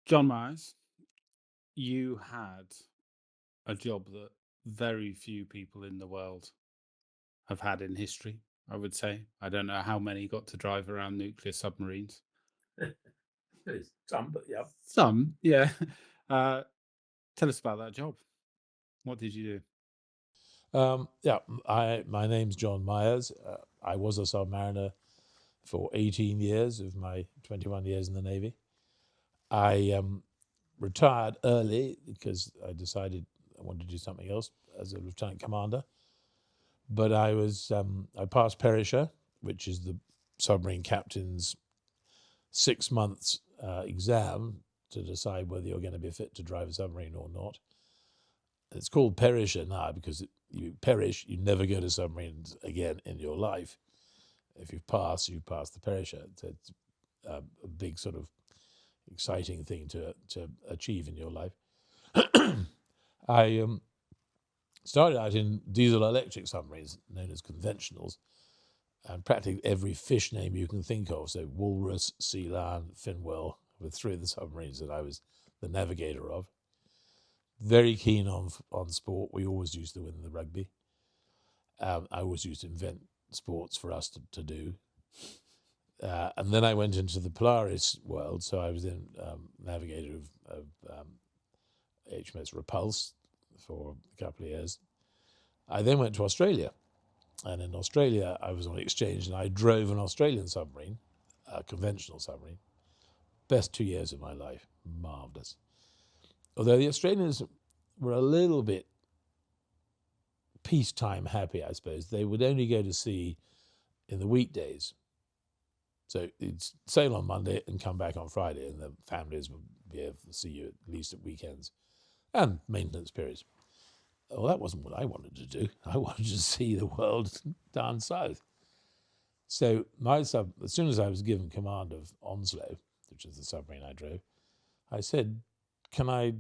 John Miers, you had a job that very few people in the world have had in history, I would say. I don't know how many got to drive around nuclear submarines. There's some, but yeah. Some, yeah. Uh, Tell us about that job. What did you Yeah, my name's John Miers. I was a submariner for 18 years of my 21 years in the Navy. I retired early because I decided I wanted to do something else as a lieutenant commander. But I passed Perisher, which is the submarine captain's 6 months exam to decide whether you're going to be fit to drive a submarine or not. It's called Perisher now because you perish, you never go to submarines again in your life. If you pass the Perisher. It's a big sort of exciting thing to achieve in your life. I started out in diesel electric submarines, known as conventionals, and practically every fish name you can think of. So walrus, sea lion, finwell were three of the submarines that I was the navigator of. Very keen on sport. We always used to win the rugby. I always used to invent sports for us to do. And then I went into the Polaris world. So I was in navigator of HMS Repulse for a couple of years. I then went to Australia. And in Australia, I was on exchange and I drove an Australian submarine, a conventional submarine. Best 2 years of my life. Marvellous. Although the Australians were a little bit peacetime happy, I suppose. They would only go to sea in the weekdays. So you'd sail on Monday and come back on Friday, and the families would be able to see you at least at weekends and maintenance periods. Well, that wasn't what I wanted to do. I wanted to see the world down south. So as soon as I was given command of Onslow, which is the submarine I drove, I said, "Can I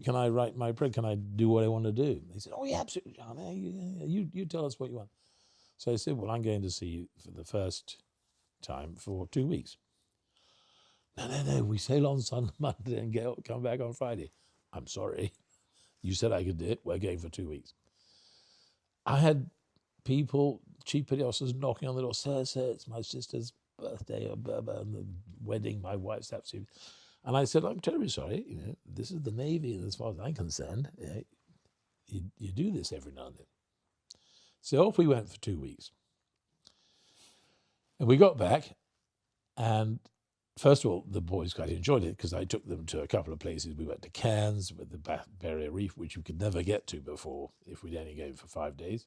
write my preg? Can I do what I want to do?" They said, "Oh yeah, absolutely, John. You tell us what you want." So I said, "Well, I'm going to see you for the first time for 2 weeks." No. We sail on Monday and come back on Friday. I'm sorry. You said I could do it. We're going for 2 weeks. I had people, chief petty officers, knocking on the door. Sir, it's my sister's birthday and the wedding. My wife's absolutely. And I said, "I'm terribly sorry. This is the Navy, and as far as I'm concerned, you do this every now and then." So off we went for 2 weeks. And we got back, and first of all, the boys quite enjoyed it because I took them to a couple of places. We went to Cairns with the Barrier Reef, which you could never get to before if we'd only go for 5 days.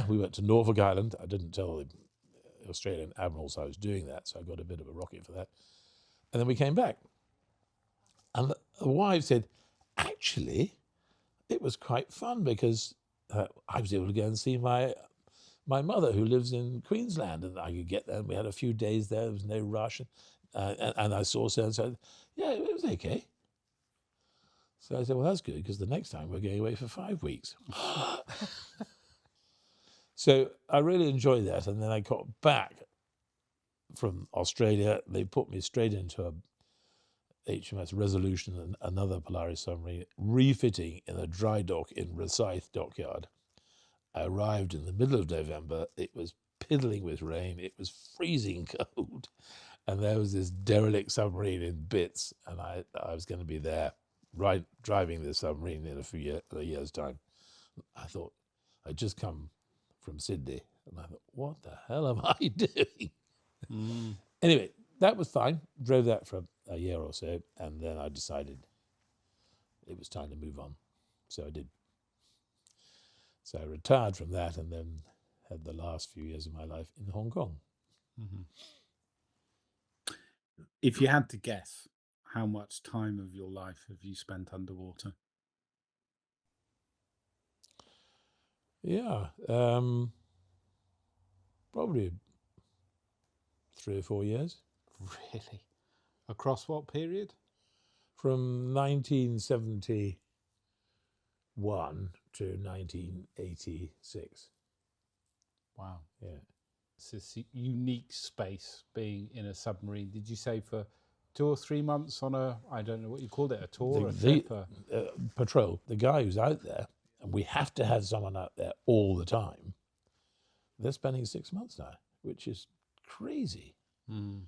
We went to Norfolk Island. I didn't tell the Australian admirals I was doing that, so I got a bit of a rocket for that. And then we came back. And the wife said, "Actually, it was quite fun because I was able to go and see my mother who lives in Queensland, and I could get there. And we had a few days there. There was no rush, and I saw so and so. Yeah, it was okay." So I said, "Well, that's good because the next time we're going away for 5 weeks." So I really enjoyed that, and then I got back from Australia. They put me straight into a HMS Resolution and another Polaris submarine, refitting in a dry dock in Rosyth dockyard. I arrived in the middle of November. It was piddling with rain. It was freezing cold. And there was this derelict submarine in bits. And I was going to be there, driving this submarine in a year's time. I thought, I'd just come from Sydney. And I thought, what the hell am I doing? do? Anyway, that was fine. Drove that for a year or so. And then I decided it was time to move on. So I did. So I retired from that and then had the last few years of my life in Hong Kong. Mm-hmm. If you had to guess, how much time of your life have you spent underwater? Yeah, probably 3 or 4 years. Really? Across what period? From 1971 to 1986. Wow. Yeah. It's this unique space being in a submarine. Did you say for 2 or 3 months on a, I don't know what you called it, a tour, a The trip? patrol, the guy who's out there, and we have to have someone out there all the time. They're spending 6 months now, which is crazy. Mm.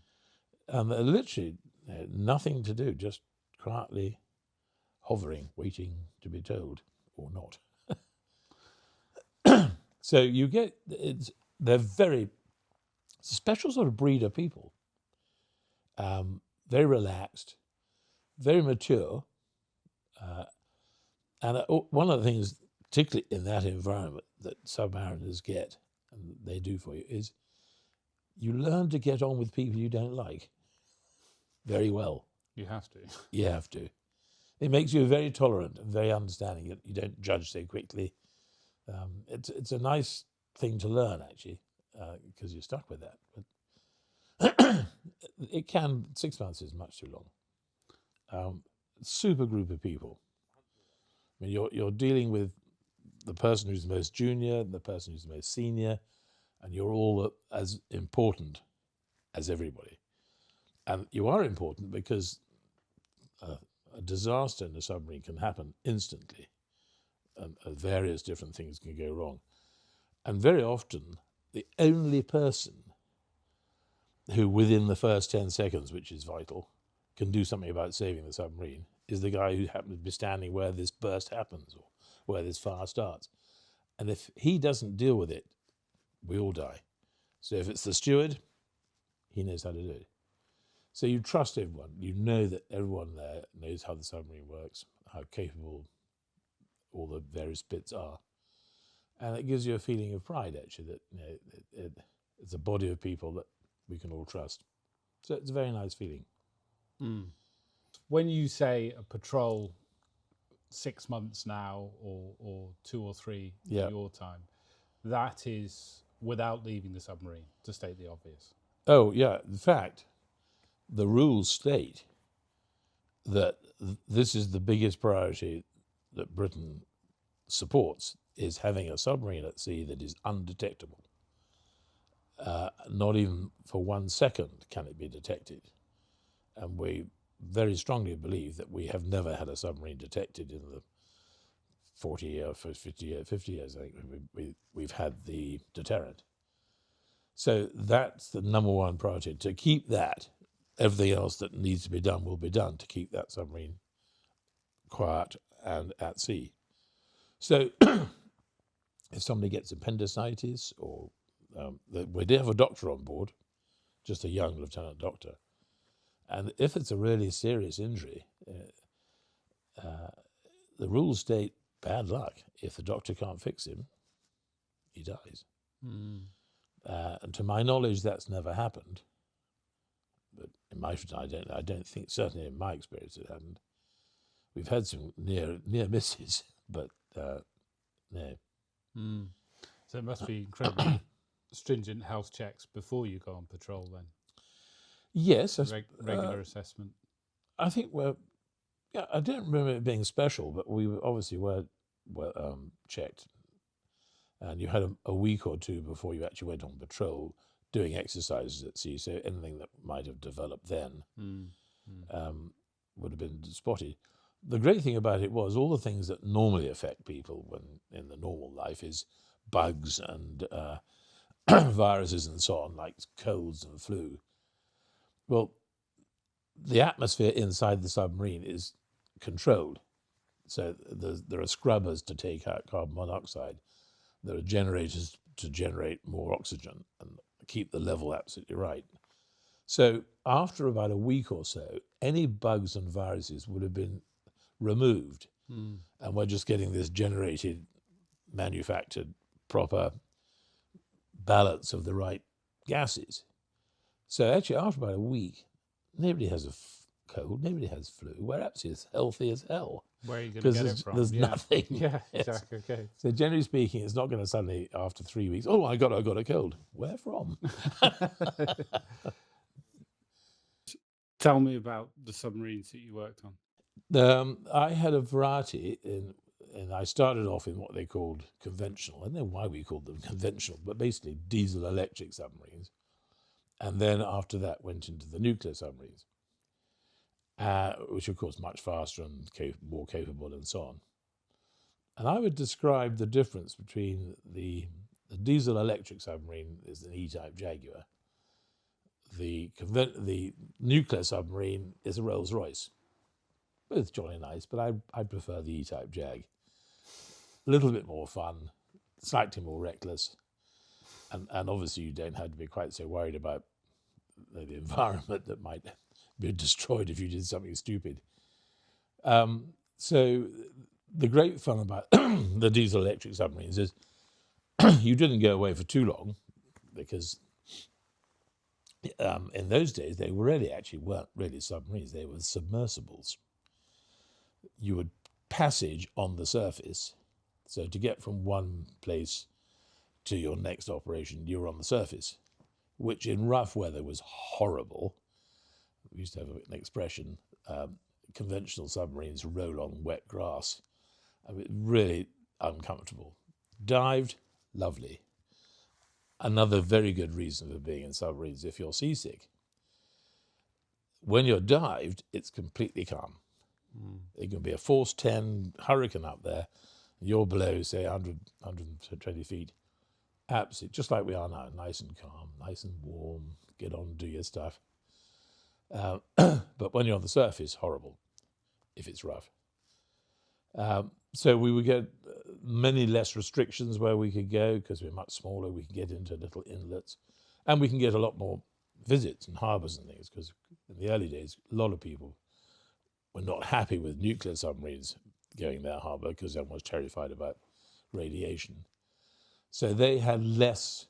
And they're literally nothing to do, just quietly hovering, waiting to be told or not. So you get, they're very, it's a special sort of breed of people. Very relaxed, very mature. And one of the things, particularly in that environment, that submariners get, and they do for you, is you learn to get on with people you don't like very well. You have to. You have to. It makes you very tolerant and very understanding. You don't judge so quickly. It's a nice thing to learn, actually, because you're stuck with that. But it can, 6 months is much too long. Super group of people. I mean, you're dealing with the person who's the most junior and the person who's the most senior, and you're all as important as everybody. And you are important because a disaster in a submarine can happen instantly, and various different things can go wrong. And very often, the only person who, within the first 10 seconds, which is vital, can do something about saving the submarine is the guy who happens to be standing where this burst happens or where this fire starts. And if he doesn't deal with it, we all die. So if it's the steward, he knows how to do it. So you trust everyone. You know that everyone there knows how the submarine works, how capable all the various bits are. And it gives you a feeling of pride, actually, that it's a body of people that we can all trust. So it's a very nice feeling. Mm. When you say a patrol 6 months now, or 2 or 3 in your time, that is without leaving the submarine, to state the obvious. Oh, yeah. In fact, the rules state that this is the biggest priority that Britain supports, is having a submarine at sea that is undetectable. Not even for 1 second can it be detected. And we very strongly believe that we have never had a submarine detected in the 50 years, I think, we've had the deterrent. So that's the number one priority, to keep that. Everything else that needs to be done will be done to keep that submarine quiet and at sea. So if somebody gets appendicitis, or we did have a doctor on board, just a young lieutenant doctor, and if it's a really serious injury, the rules state bad luck. If the doctor can't fix him, he dies. Mm. And to my knowledge, that's never happened. But in my I don't think, certainly in my experience, it hadn't. We've had some near misses, but no. Mm. So it must be incredibly stringent health checks before you go on patrol then. Yes. Regular assessment. I think I don't remember it being special, but we obviously were checked. And you had a week or two before you actually went on patrol doing exercises at sea, so anything that might have developed then would have been spotted. The great thing about it was all the things that normally affect people when in the normal life is bugs and viruses and so on, like colds and flu. Well, the atmosphere inside the submarine is controlled. So there are scrubbers to take out carbon monoxide. There are generators to generate more oxygen and keep the level absolutely right. So after about a week or so, any bugs and viruses would have been removed. Mm. And we're just getting this generated, manufactured, proper balance of the right gases. So actually, after about a week, nobody has a cold, nobody has flu. We're absolutely as healthy as hell. Where are you going to get it from? There's nothing. Yeah, exactly. Okay. So generally speaking, it's not going to suddenly, after 3 weeks, oh, I got a cold. Where from? Tell me about the submarines that you worked on. I had a variety, and I started off in what they called conventional. I don't know why we called them conventional, but basically diesel-electric submarines. And then after that went into the nuclear submarines. which of course much faster and more capable and so on. And I would describe the difference between the diesel electric submarine is an E-type Jaguar. The nuclear submarine is a Rolls Royce. Both jolly nice, but I prefer the E-type Jag. A little bit more fun, slightly more reckless, and obviously you don't have to be quite so worried about the environment that might be destroyed if you did something stupid. So the great fun about the diesel electric submarines is you didn't go away for too long, because in those days they weren't really submarines, they were submersibles. You would passage on the surface, so to get from one place to your next operation you were on the surface, which in rough weather was horrible. We used to have an expression, conventional submarines roll on wet grass. I mean, really uncomfortable. Dived, lovely. Another very good reason for being in submarines if you're seasick. When you're dived, it's completely calm. It can be a force 10 hurricane up there, and you're below, say, 100, 120 feet. Absolutely, just like we are now, nice and calm, nice and warm, get on, do your stuff. But when you're on the surface, horrible, if it's rough. So we would get many less restrictions where we could go, because we're much smaller. We can get into little inlets, and we can get a lot more visits and harbours and things, because in the early days, a lot of people were not happy with nuclear submarines going their harbour because everyone was terrified about radiation. So they had less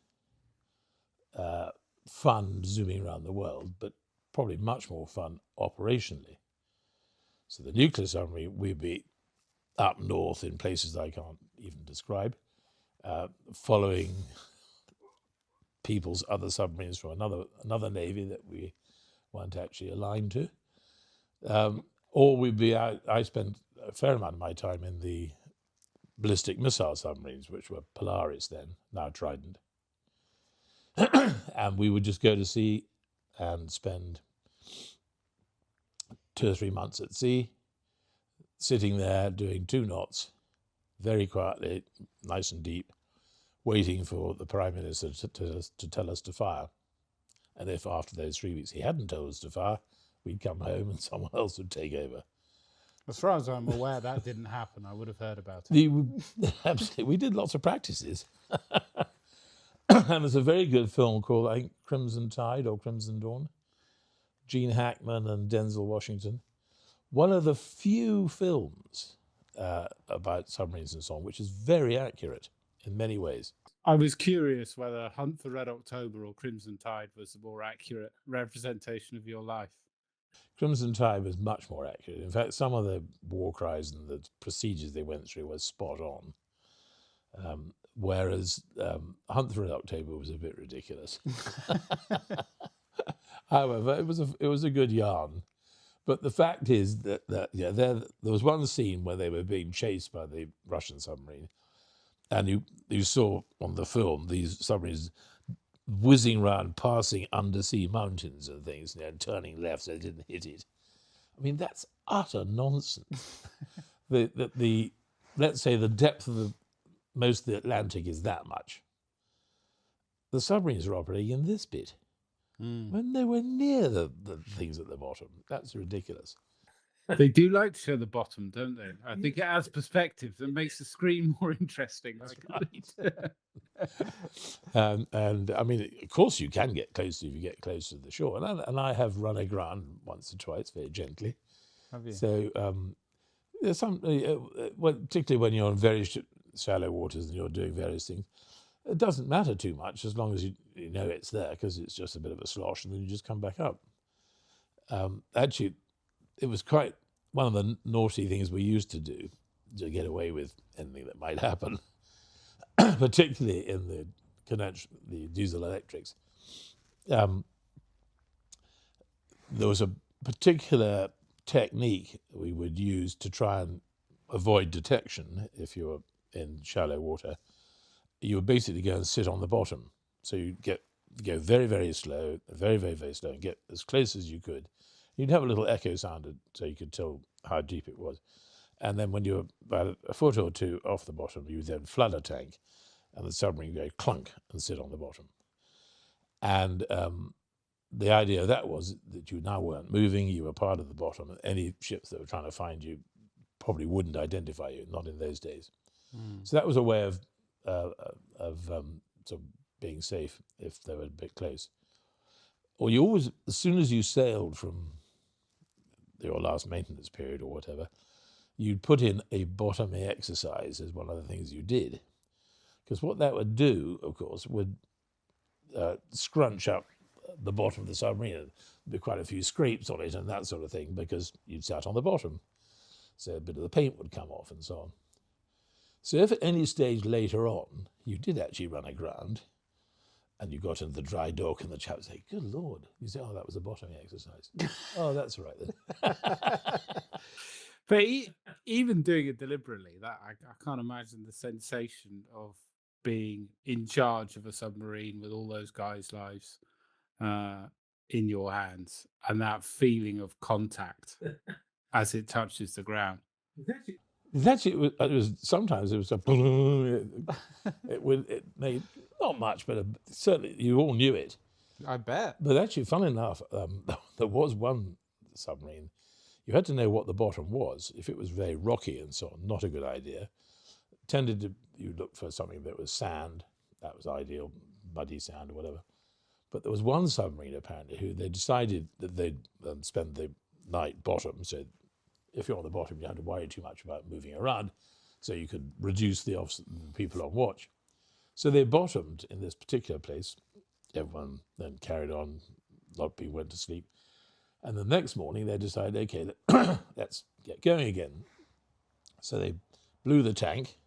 fun zooming around the world, but probably much more fun operationally. So the nuclear submarine, we'd be up north in places I can't even describe, following people's other submarines from another navy that we weren't actually aligned to. Or we'd be out. I spent a fair amount of my time in the ballistic missile submarines, which were Polaris then, now Trident. And we would just go to sea and spend 2 or 3 months at sea, sitting there doing 2 knots, very quietly, nice and deep, waiting for the Prime Minister to tell us to fire. And if after those 3 weeks he hadn't told us to fire, we'd come home and someone else would take over. As far as I'm aware, that didn't happen. I would have heard about it. Absolutely. We did lots of practices. And there's a very good film called, I think, Crimson Tide or Crimson Dawn. Gene Hackman and Denzel Washington. One of the few films about submarines and so on, which is very accurate in many ways. I was curious whether Hunt for Red October or Crimson Tide was a more accurate representation of your life. Crimson Tide was much more accurate. In fact, some of the war cries and the procedures they went through was spot on. Whereas Hunt for Red October was a bit ridiculous. However, it was a good yarn. But the fact is that there was one scene where they were being chased by the Russian submarine, and you saw on the film these submarines whizzing around, passing undersea mountains and things, and turning left so they didn't hit it. I mean, that's utter nonsense. Let's say the depth of most of the Atlantic is that much. The submarines are operating in this bit. When nowhere near the things at the bottom. That's ridiculous. They do like to show the bottom, don't they? I think it adds perspective that makes the screen more interesting. And I mean, of course, you can get closer if you get closer to the shore. And I have run aground once or twice very gently. Have you? So there's some, particularly when you're in very shallow waters and you're doing various things, it doesn't matter too much as long as you know it's there, because it's just a bit of a slosh and then you just come back up. Actually, it was quite one of the naughty things we used to do to get away with anything that might happen, particularly in the diesel electrics. There was a particular technique we would use to try and avoid detection if you were in shallow water. You would basically go and sit on the bottom. So you go very, very slow, very, very, very slow, and get as close as you could. You'd have a little echo sound so you could tell how deep it was. And then when you were about a foot or two off the bottom, you would then flood a tank, and the submarine would go clunk and sit on the bottom. And the idea of that was that you now weren't moving, you were part of the bottom, and any ships that were trying to find you probably wouldn't identify you, not in those days. So that was a way of sort of being safe if they were a bit close. Or you always, as soon as you sailed from your last maintenance period or whatever, you'd put in a bottoming exercise as one of the things you did. Because what that would do, of course, would scrunch up the bottom of the submarine. There'd be quite a few scrapes on it and that sort of thing because you'd sat on the bottom. So a bit of the paint would come off and so on. So if at any stage later on you did actually run aground and you got into the dry dock and the chap would say, good Lord, you say, oh, that was a bottoming exercise. Oh, that's all right then. But even doing it deliberately, that I can't imagine the sensation of being in charge of a submarine with all those guys' lives in your hands and that feeling of contact as it touches the ground. Sometimes it was a it made not much, but certainly you all knew it. I bet. But actually, fun enough, there was one submarine. You had to know what the bottom was. If it was very rocky and so on, not a good idea. You look for something that was sand. That was ideal, muddy sand or whatever. But there was one submarine apparently who they decided that they'd spend the night bottom. So if you're on the bottom, you don't have to worry too much about moving around. So you could reduce the people on watch. So they bottomed in this particular place. Everyone then carried on. A lot of people went to sleep. And the next morning they decided, okay, let's get going again. So they blew the tank,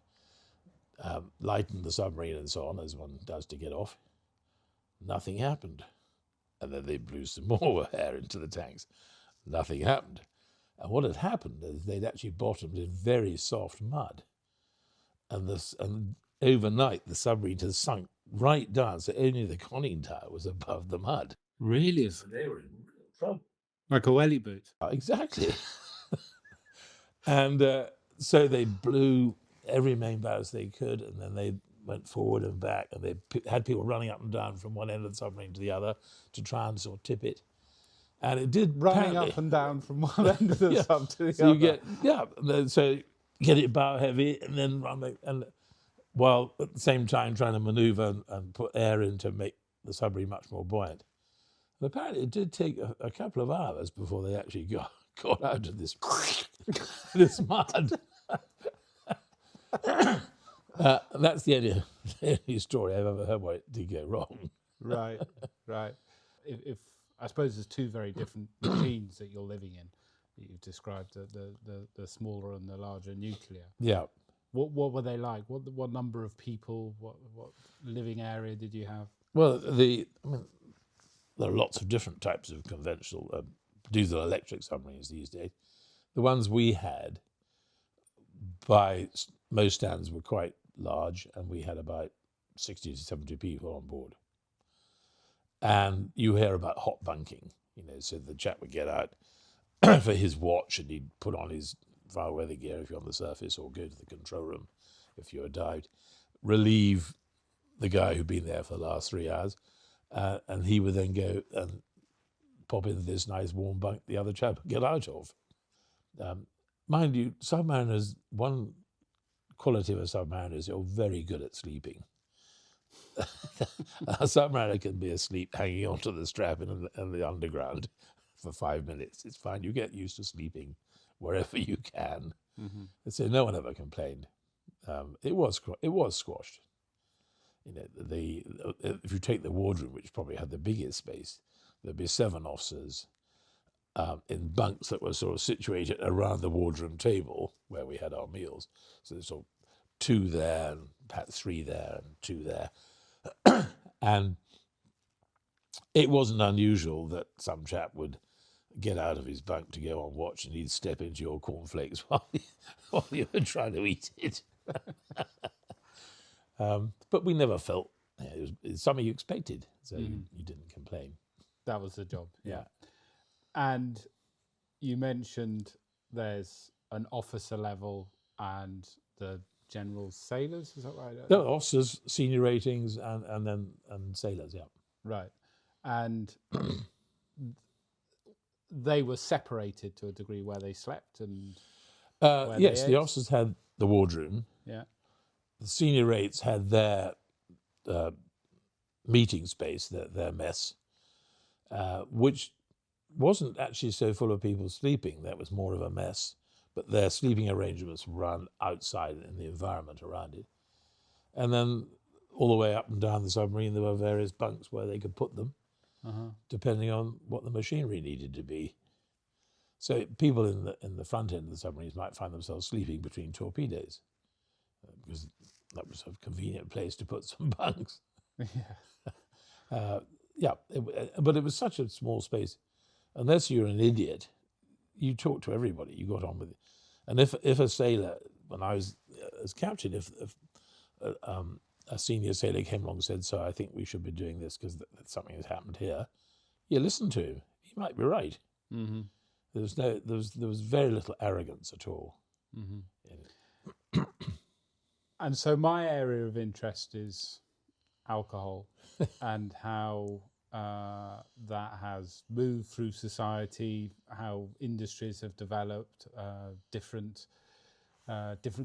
lightened the submarine and so on, as one does to get off. Nothing happened. And then they blew some more air into the tanks. Nothing happened. And what had happened is they'd actually bottomed in very soft mud. And overnight the submarine had sunk right down, so only the conning tower was above the mud. Really? So they were in real trouble. Like a welly boot. Exactly. And so they blew every main bows they could, and then they went forward and back, and they had people running up and down from one end of the submarine to the other to try and sort of tip it. And it did running up and down from one end of the sub to the other. So get it bow heavy and then run, and while at the same time trying to manoeuvre and put air in to make the submarine much more buoyant. And apparently it did take a couple of hours before they actually got out of this this mud. That's the only story I've ever heard where it did go wrong. Right. If I suppose there's two very different machines that you're living in. You've described the smaller and the larger nuclear. Yeah. What were they like? What number of people? What living area did you have? Well, there are lots of different types of conventional diesel electric submarines these days. The ones we had, by most standards, were quite large, and we had about 60 to 70 people on board. And you hear about hot bunking, so the chap would get out for his watch and he'd put on his fire weather gear if you're on the surface, or go to the control room if you're dived, relieve the guy who'd been there for the last 3 hours, and he would then go and pop into this nice warm bunk the other chap would get out of. Mind you, submariners, one quality of a submariner is you're very good at sleeping. A submariner can be asleep hanging onto the strap in the underground for 5 minutes. It's fine. You get used to sleeping wherever you can. Mm-hmm. So no one ever complained. It was squashed. If you take the wardroom, which probably had the biggest space, there'd be 7 officers in bunks that were sort of situated around the wardroom table where we had our meals. So there's sort of 2 there, and perhaps 3 there, and 2 there. And it wasn't unusual that some chap would get out of his bunk to go on watch and he'd step into your cornflakes while you were trying to eat it. But we never felt it was something you expected, so you didn't complain. That was the job. Yeah. And you mentioned there's an officer level and the general sailors. Is that right? No, officers, senior ratings, and sailors. Yeah. Right, and they were separated to a degree where they slept and where Yes, they the ate? officers had the wardroom. Yeah. The senior rates had their meeting space, their mess, which wasn't actually so full of people sleeping. That was more of a mess. But their sleeping arrangements run outside in the environment around it. And then all the way up and down the submarine, there were various bunks where they could put them, depending on what the machinery needed to be. So people in the front end of the submarines might find themselves sleeping between torpedoes, because that was a convenient place to put some bunks. Yeah. But it was such a small space. Unless you're an idiot, you talk to everybody. You got on with it. And if a sailor, when I was as captain, if a senior sailor came along and said, "So I think we should be doing this because something has happened here," you listen to him. He might be right. Mm-hmm. There was very little arrogance at all. Mm-hmm. In it. And so my area of interest is alcohol and how that has moved through society, how industries have developed, different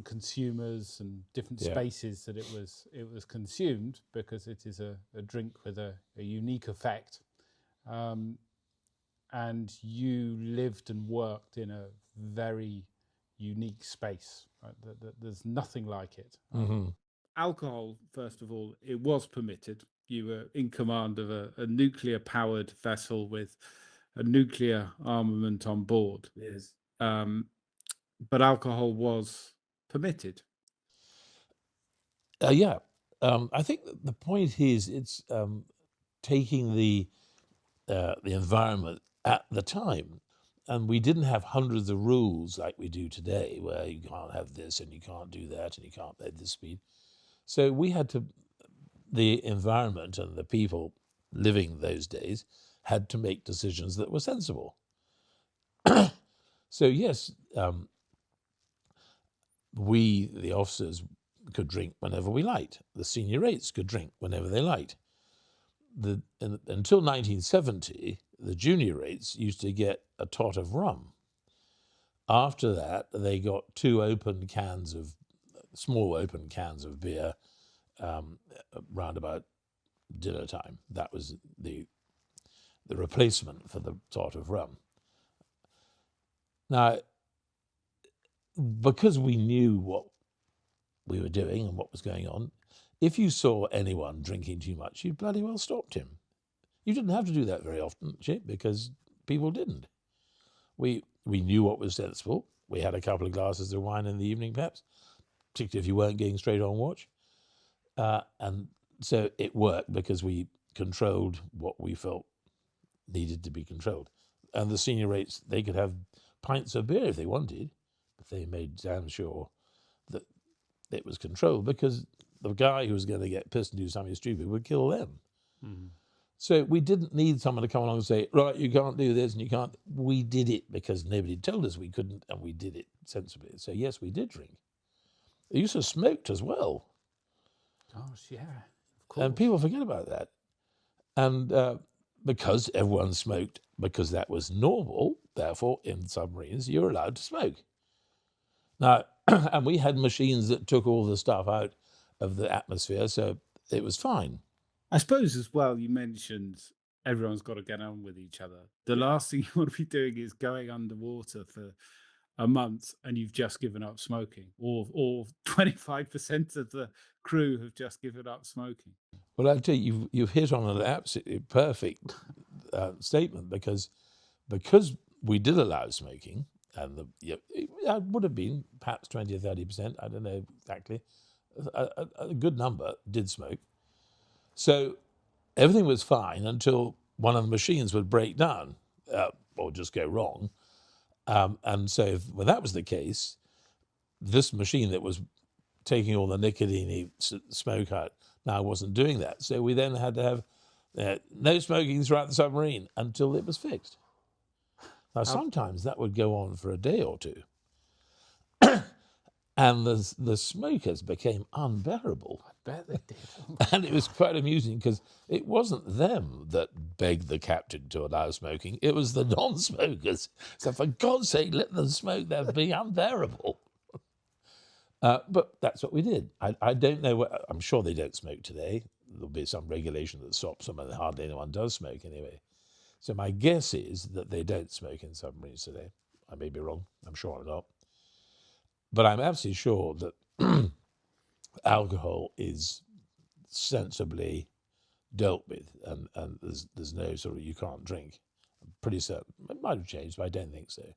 consumers and different spaces that it was consumed, because it is a drink with a unique effect. And you lived and worked in a very unique space. Right? There's nothing like it. Alcohol, first of all, it was permitted. You were in command of a nuclear-powered vessel with a nuclear armament on board. Yes. But alcohol was permitted. I think the point is it's taking the environment at the time, and we didn't have hundreds of rules like we do today, where you can't have this and you can't do that and you can't play this speed. So we had to, the environment and the people living those days had to make decisions that were sensible. So yes, we, the officers, could drink whenever we liked. The senior rates could drink whenever they liked. Until 1970, the junior rates used to get a tot of rum. After that, they got small open cans of beer round about dinner time. That was the replacement for the tot of rum. Now, because we knew what we were doing and what was going on, if you saw anyone drinking too much, you bloody well stopped him. You didn't have to do that very often, because people didn't. We knew what was sensible. We had a couple of glasses of wine in the evening, perhaps, particularly if you weren't going straight on watch. And so it worked because we controlled what we felt needed to be controlled. And the senior rates, they could have pints of beer if they wanted, but they made damn sure that it was controlled, because the guy who was going to get pissed and do something stupid would kill them. Mm-hmm. So we didn't need someone to come along and say, right, you can't do this and you can't. We did it because nobody told us we couldn't, and we did it sensibly. So yes, we did drink. They used to smoke as well. Gosh, yeah, of course. And people forget about that. And because everyone smoked, because that was normal, therefore in submarines you're allowed to smoke. Now, and we had machines that took all the stuff out of the atmosphere, so it was fine. I suppose as well, you mentioned everyone's got to get on with each other. The last thing you want to be doing is going underwater for a month and you've just given up smoking, or 25% of the crew have just given up smoking. Well, I tell you, you've hit on an absolutely perfect statement, because we did allow smoking, and it would have been perhaps 20 or 30%, I don't know exactly, a good number did smoke. So everything was fine until one of the machines would break down or just go wrong. And so when that was the case, this machine that was taking all the nicotine smoke out now wasn't doing that. So we then had to have no smoking throughout the submarine until it was fixed. Now, sometimes that would go on for a day or two. And the smokers became unbearable. I bet they did. And it was quite amusing because it wasn't them that begged the captain to allow smoking. It was the non-smokers. So for God's sake, let them smoke. They're being unbearable. But that's what we did. I don't know. I'm sure they don't smoke today. There'll be some regulation that stops them, and hardly anyone does smoke anyway. So my guess is that they don't smoke in submarines today. I may be wrong. I'm sure I'm not. But I'm absolutely sure that alcohol is sensibly dealt with, and there's no sort of you can't drink. I'm pretty certain. It might have changed, but I don't think so.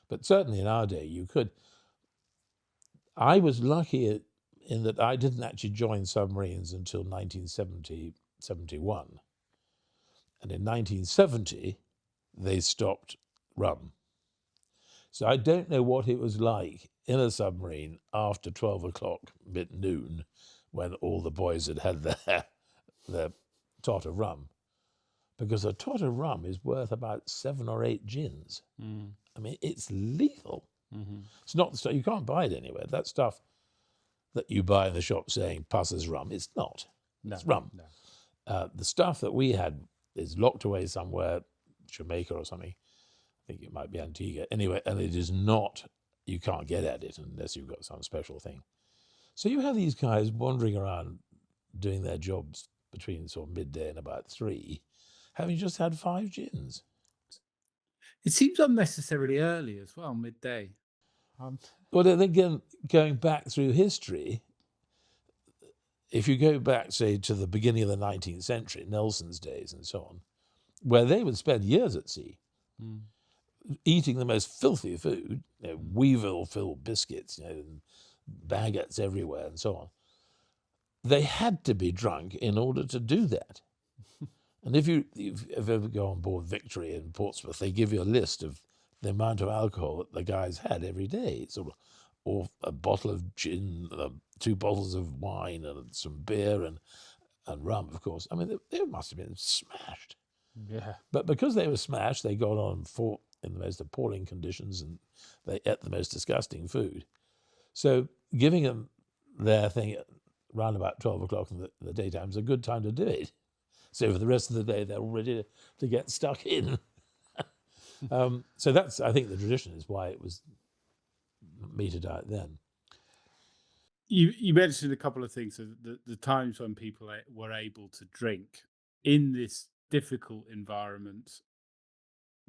But certainly in our day, you could. I was lucky in that I didn't actually join submarines until 1970, 71. And in 1970, they stopped rum. So I don't know what it was like in a submarine after 12 o'clock, noon, when all the boys had their tot of rum. Because a tot of rum is worth about 7 or 8 gins. Mm. I mean, it's lethal. Mm-hmm. It's not the stuff, you can't buy it anywhere. That stuff that you buy in the shop saying passes rum, it's not. No, it's rum. No. The stuff that we had is locked away somewhere, Jamaica or something. I think it might be Antigua. Anyway, and it is not, you can't get at it unless you've got some special thing. So you have these guys wandering around doing their jobs between sort of midday and about 3, having just had 5 gins. It seems unnecessarily early as well, midday. Well, then again, going back through history, if you go back, say, to the beginning of the 19th century, Nelson's days and so on, where they would spend years at sea, eating the most filthy food, Weevil-filled biscuits, and baguettes everywhere and so on. They had to be drunk in order to do that. And if you ever go on board Victory in Portsmouth, they give you a list of the amount of alcohol that the guys had every day, or a bottle of gin, 2 bottles of wine, and some beer and rum, of course. I mean, they must have been smashed. Yeah. But because they were smashed, they got on and fought in the most appalling conditions, and they ate the most disgusting food. So giving them their thing around about 12 o'clock in the daytime is a good time to do it. So for the rest of the day, they're all ready to get stuck in. So that's, I think, the tradition is why it was meted out then. You mentioned a couple of things, the times when people were able to drink in this difficult environment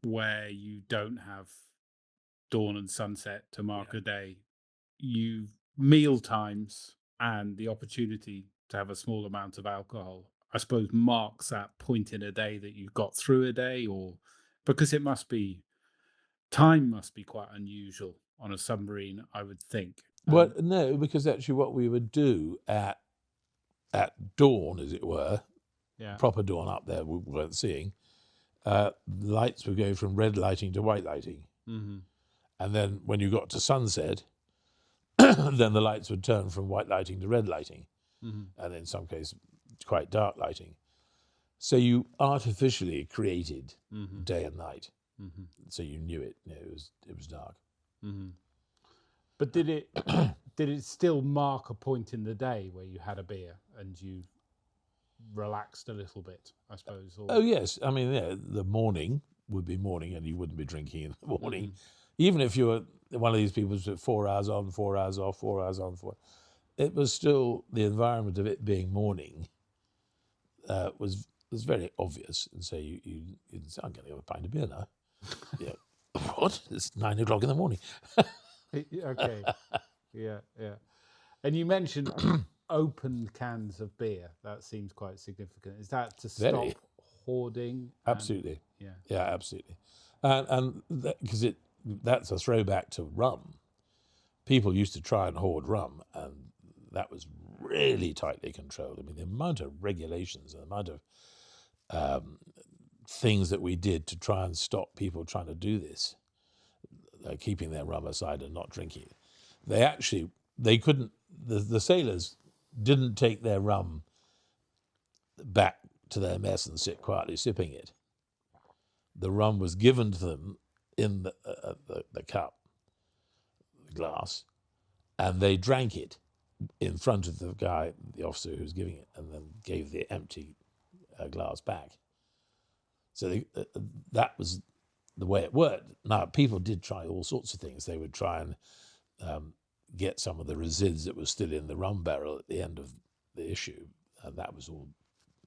where you don't have dawn and sunset to mark a day. Meal times and the opportunity to have a small amount of alcohol, I suppose, marks that point in a day that you got through a day, or because time must be quite unusual on a submarine, I would think. Well, no, because actually what we would do at dawn, as it were, proper dawn up there we weren't seeing, lights would go from red lighting to white lighting. Mm-hmm. And then when you got to sunset, then the lights would turn from white lighting to red lighting. Mm-hmm. And in some cases, quite dark lighting. So you artificially created day and night. Mm-hmm. So you knew it. It was dark. Mm-hmm. But did it still mark a point in the day where you had a beer and you relaxed a little bit, I suppose? Or... Oh, yes. I mean, the morning would be morning and you wouldn't be drinking in the morning. Mm-hmm. Even if you were one of these people who was 4 hours on, 4 hours off, 4 hours on, it was still the environment of it being morning was very obvious. And so you'd say, I'm going to have a pint of beer now. Yeah. What? It's 9 o'clock in the morning. Okay. Yeah. And you mentioned open cans of beer. That seems quite significant. Is that to stop hoarding? Absolutely. Yeah, absolutely. And because that's a throwback to rum. People used to try and hoard rum, and that was really tightly controlled. I mean, the amount of regulations and the amount of things that we did to try and stop people trying to do this, keeping their rum aside and not drinking it. They couldn't, the sailors didn't take their rum back to their mess and sit quietly sipping it. The rum was given to them in the cup, the glass, and they drank it in front of the guy, the officer who was giving it, and then gave the empty glass back. So that was the way it worked. Now, people did try all sorts of things. They would try and get some of the resids that was still in the rum barrel at the end of the issue, and that was all,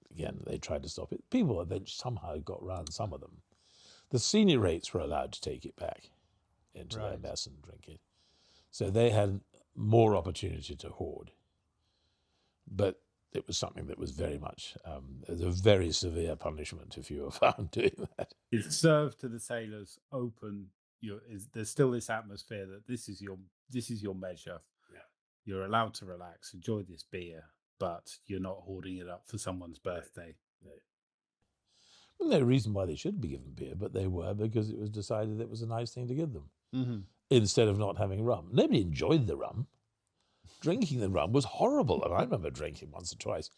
again, they tried to stop it. People eventually somehow got round some of them. The senior rates were allowed to take it back into their mess and drink it. So they had more opportunity to hoard. But it was something that was very much, it was a very severe punishment if you were found doing that. It served to the sailors open. There's still this atmosphere that this is your measure. Yeah. You're allowed to relax, enjoy this beer, but you're not hoarding it up for someone's birthday. No. Well, no reason why they should be given beer, but they were, because it was decided that it was a nice thing to give them. Mm-hmm. Instead of not having rum. Nobody enjoyed the rum. Drinking the rum was horrible. And I remember drinking once or twice,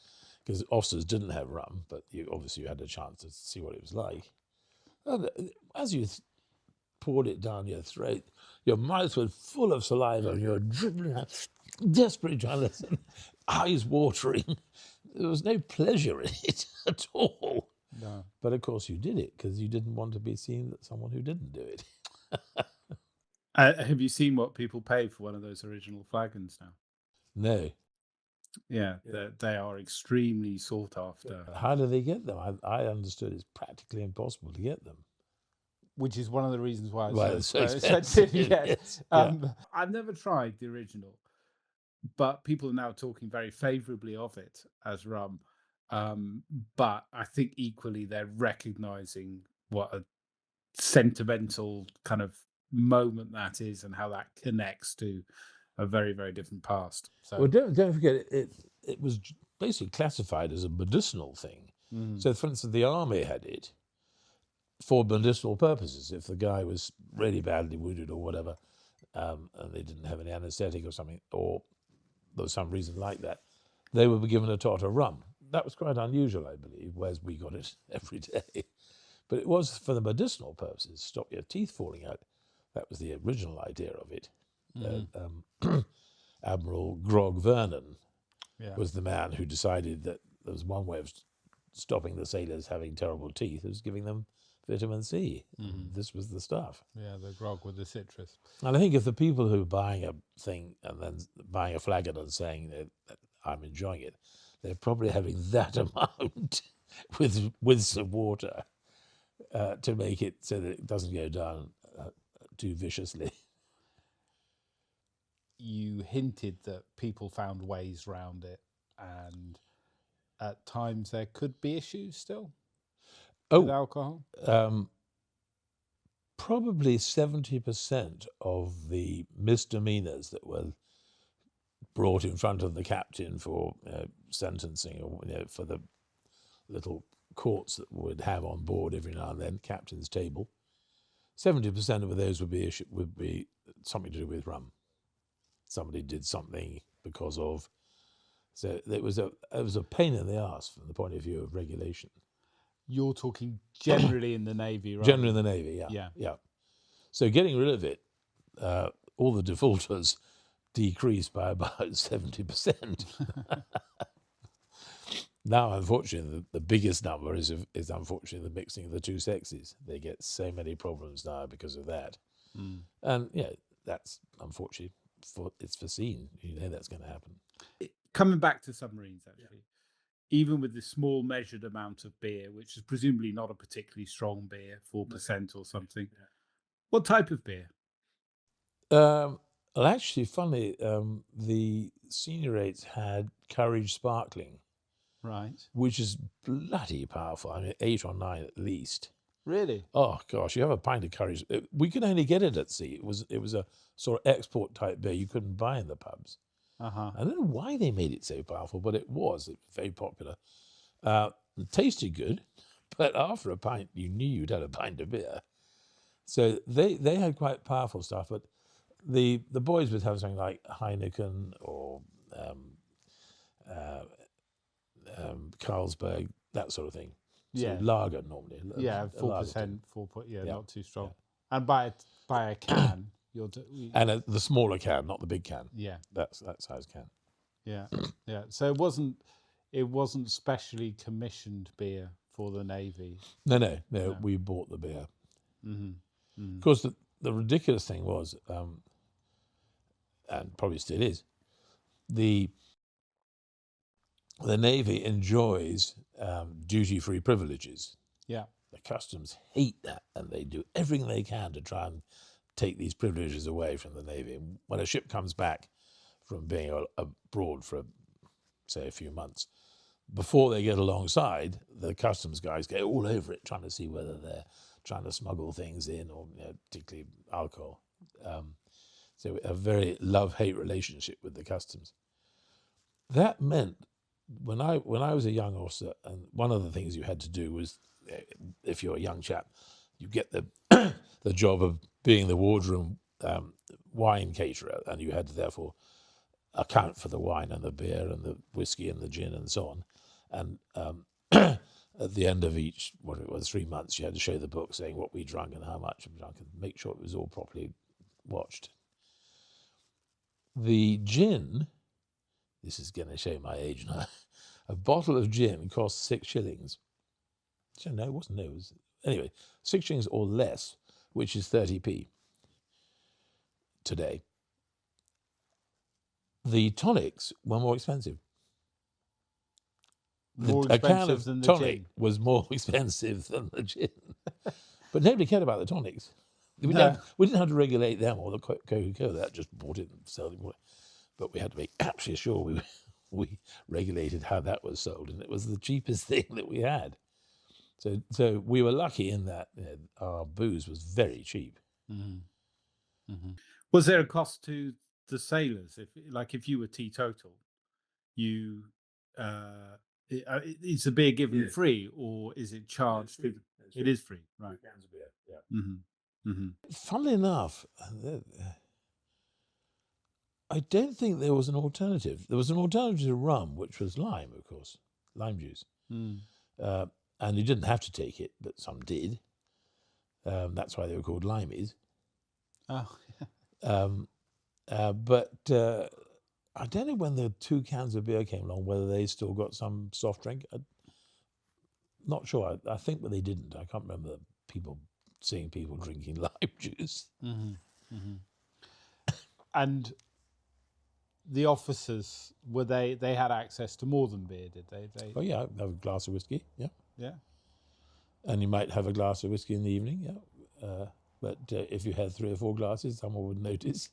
because officers didn't have rum, but you had a chance to see what it was like. And as you poured it down your throat, your mouth was full of saliva and you were dribbling out, desperately trying to listen, eyes watering. There was no pleasure in it at all. No. But of course you did it because you didn't want to be seen as someone who didn't do it. Have you seen what people pay for one of those original flagons now? No. Yeah. They are extremely sought after. How do they get them? I understood it's practically impossible to get them. Which is one of the reasons why it's so expensive. Yes. Yeah. I've never tried the original, but people are now talking very favourably of it as rum. But I think equally they're recognising what a sentimental kind of moment that is and how that connects to a very, very different past. So, well, don't forget, it was basically classified as a medicinal thing. Mm-hmm. So, for instance, the army had it for medicinal purposes. If the guy was really badly wounded or whatever, and they didn't have any anaesthetic or something, or there was some reason like that, they would be given a tot of rum. That was quite unusual, I believe, whereas we got it every day. But it was for the medicinal purposes, stop your teeth falling out. That was the original idea of it. Mm-hmm. Admiral Grog Vernon was the man who decided that there was one way of stopping the sailors having terrible teeth, was giving them vitamin C. Mm-hmm. This was the stuff. Yeah, the grog with the citrus. And I think if the people who are buying a thing and then buying a flagon and saying that I'm enjoying it, they're probably having that amount with some water to make it so that it doesn't go down too viciously. You hinted that people found ways around it, and at times there could be issues still with alcohol. Probably 70% of the misdemeanors that were brought in front of the captain for sentencing, or for the little courts that would have on board every now and then, captain's table, 70% of those would be something to do with rum. Somebody did something because of. So it was a pain in the arse from the point of view of regulation. You're talking generally in the Navy, right? Generally in the Navy, yeah. So getting rid of it, all the defaulters decreased by about 70%. Now, unfortunately, the biggest number is unfortunately the mixing of the two sexes. They get so many problems now because of that. And that's unfortunately it's foreseen. You know that's going to happen. Coming back to submarines, actually, even with this small measured amount of beer, which is presumably not a particularly strong beer, 4% or something. Yeah. What type of beer? Well, actually, funnily, the senior rates had Courage Sparkling. Right. Which is bloody powerful. I mean, 8 or 9 at least. Really? Oh gosh, you have a pint of Courage. We could only get it at sea. It was a sort of export type beer you couldn't buy in the pubs. I don't know why they made it so powerful, but it was very popular. It tasted good, but after a pint, you knew you'd had a pint of beer. So they had quite powerful stuff, but the boys would have something like Heineken or Carlsberg, that sort of thing. So lager normally. 4%, not too strong. And by a can, you're And the smaller can, not the big can. yeah, That size can. yeah, yeah. So it wasn't specially commissioned beer for the Navy. No. No. We bought the beer. Mm-hmm. Of course, the ridiculous thing was, and probably still is, the Navy enjoys duty-free privileges. Yeah. The customs hate that, and they do everything they can to try and take these privileges away from the Navy. And when a ship comes back from being abroad for, say, a few months, before they get alongside, the customs guys get all over it, trying to see whether they're trying to smuggle things in, or particularly alcohol. So a very love-hate relationship with the customs. That meant when I was a young officer, and one of the things you had to do was, if you're a young chap, you get the the job of being the wardroom wine caterer, and you had to therefore account for the wine and the beer and the whiskey and the gin and so on. And at the end of each, what it was, 3 months, you had to show the book saying what we drank and how much we drank, and make sure it was all properly watched. The gin, this is going to show my age now, a bottle of gin cost 6 shillings. No, it wasn't. No, it was, anyway, 6 shillings or less, which is 30p today. The tonics were more expensive. More A can expensive of than the tonic gin. was more expensive than the gin. But nobody cared about the tonics. We, No. didn't have to regulate them or the Coca-Cola. That just bought it and sold it. But we had to make absolutely sure we regulated how that was sold, and it was the cheapest thing that we had. So we were lucky in that our booze was very cheap. Mm-hmm. Mm-hmm. Was there a cost to the sailors? If you were teetotal, you is the beer given free, or is it charged? It is free, right? Cans of beer, yeah. Mm-hmm. Mm-hmm. Funnily enough, I don't think there was an alternative. There was an alternative to rum, which was lime, of course, lime juice. Mm. And you didn't have to take it, but some did. That's why they were called limeys. Oh, But I don't know when the 2 cans of beer came along, whether they still got some soft drink. Not sure. I think that they didn't. I can't remember seeing people drinking lime juice. Mm-hmm. Mm-hmm. And the officers, they had access to more than beer, did they? Oh yeah, have a glass of whiskey, yeah. Yeah. And you might have a glass of whiskey in the evening, yeah. But if you had 3 or 4 glasses, someone would notice.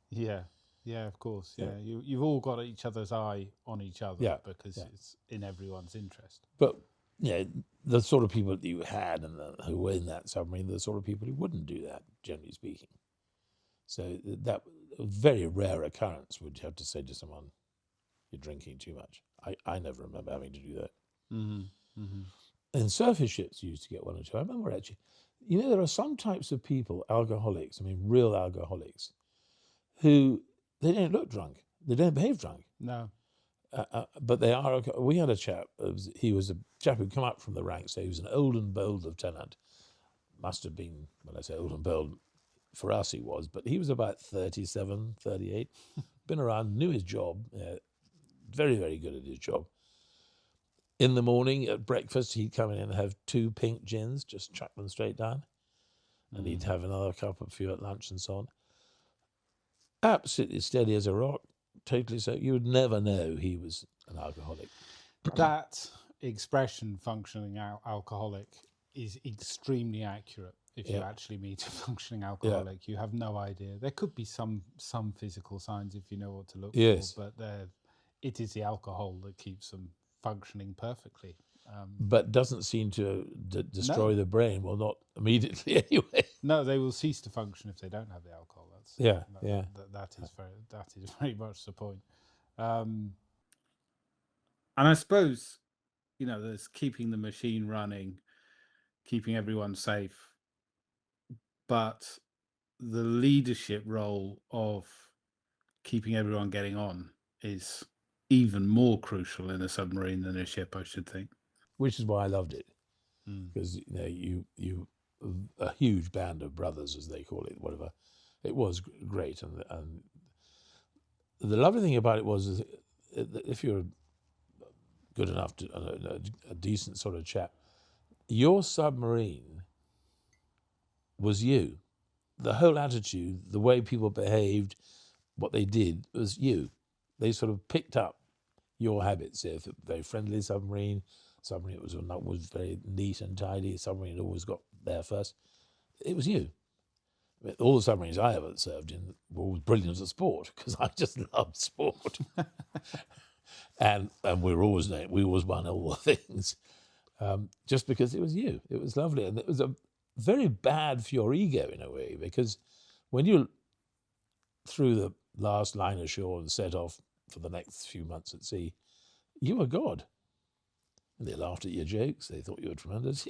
Yeah. Yeah, of course. Yeah. You've all got each other's eye on each other, because it's in everyone's interest. But the sort of people that you had and who were in that submarine, the sort of people who wouldn't do that, generally speaking. So that a very rare occurrence would you have to say to someone, "You're drinking too much." I never remember having to do that. Mm-hmm. Mm-hmm. And surface ships used to get 1 or 2. I remember actually. There are some types of people, alcoholics, real alcoholics, who they don't look drunk. They don't behave drunk. No. But they are. We had a chap. He was a chap who'd come up from the ranks. So he was an old and bold lieutenant. Must have been, when I say old and bold, for us he was. But he was about 37, 38. Been around, knew his job. Very, very good at his job. In the morning at breakfast, he'd come in and have 2 pink gins, just chuck them straight down. And he'd have another cup of few at lunch and so on. Absolutely steady as a rock. Totally so. You would never know he was an alcoholic. That expression, functioning alcoholic, is extremely accurate. If you actually meet a functioning alcoholic, you have no idea. There could be some physical signs if you know what to look for, but it is the alcohol that keeps them functioning perfectly. But doesn't seem to destroy the brain. Well, not immediately anyway. No, they will cease to function if they don't have the alcohol. That is very much the point. And I suppose, there's keeping the machine running, keeping everyone safe, but the leadership role of keeping everyone getting on is even more crucial in a submarine than a ship, I should think. Which is why I loved it, because a huge band of brothers, as they call it, whatever. It was great, and the lovely thing about it was that if you're good enough to a decent sort of chap, your submarine was you. The whole attitude, the way people behaved, what they did was you. They sort of picked up your habits. If a very friendly submarine was very neat and tidy, submarine always got there first. It was you. I mean, all the submarines I ever served in were always brilliant at sport because I just loved sport. and we always won all the things, just because it was you. It was lovely, and it was a very bad for your ego in a way, because when you threw the last line ashore and set off for the next few months at sea, you were God. And they laughed at your jokes. They thought you were tremendous.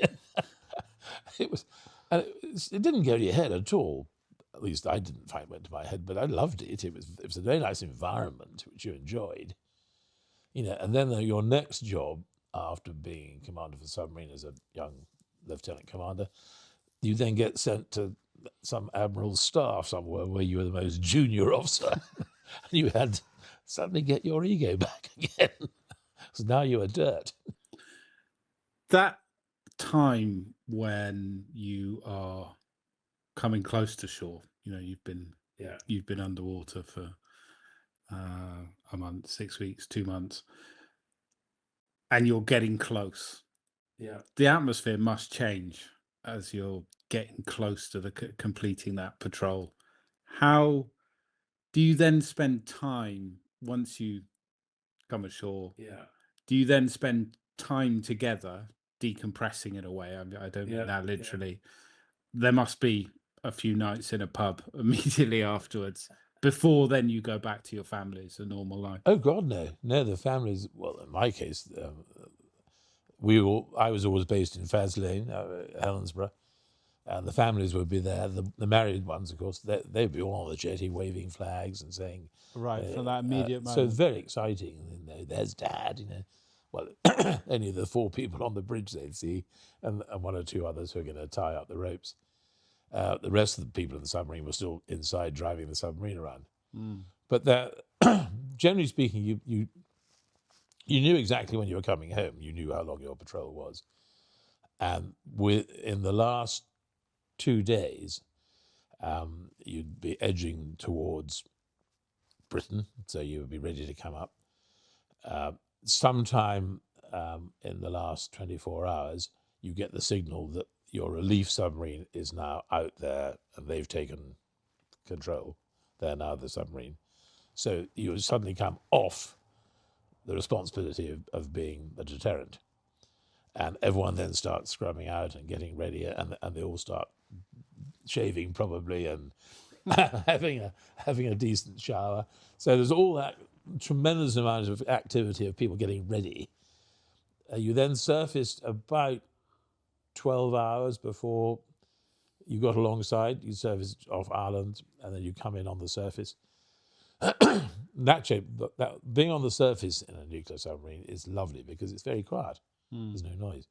It was, and it didn't go to your head at all. At least I didn't find it went to my head, but I loved it. It was a very nice environment which you enjoyed. And then your next job after being commander for submarine as a young lieutenant commander, you then get sent to some admiral's staff somewhere where you were the most junior officer. And you had to suddenly get your ego back again. So now you are dirt. That time when you are coming close to shore, you've been underwater for a month, 6 weeks, 2 months, and you're getting close. Yeah. The atmosphere must change as you're getting close to completing that patrol. How do you then spend time once you come ashore? Yeah. Do you then spend time together decompressing in a way? I don't mean that literally. There must be a few nights in a pub immediately afterwards. Before then, you go back to your families, a normal life. Oh God, no. The families. Well, in my case, I was always based in Faslane, Helensburgh, and the families would be there. The married ones, of course, they'd be all on the jetty, waving flags and saying, right, for that immediate moment. So it's very exciting. There's Dad. Well, only the 4 people on the bridge they'd see, and 1 or 2 others who are going to tie up the ropes. The rest of the people in the submarine were still inside driving the submarine around. But generally speaking, you knew exactly when you were coming home. You knew how long your patrol was. And in the last 2 days, you'd be edging towards Britain, so you would be ready to come up. Sometime in the last 24 hours, you get the signal that your relief submarine is now out there and they've taken control. They're now the submarine. So you suddenly come off the responsibility of being a deterrent. And everyone then starts scrumming out and getting ready, and they all start shaving probably and having a decent shower. So there's all that tremendous amount of activity of people getting ready. You then surfaced about 12 hours before you got alongside. You surfaced off Ireland, and then you come in on the surface. Being on the surface in a nuclear submarine is lovely because it's very quiet. There's no noise.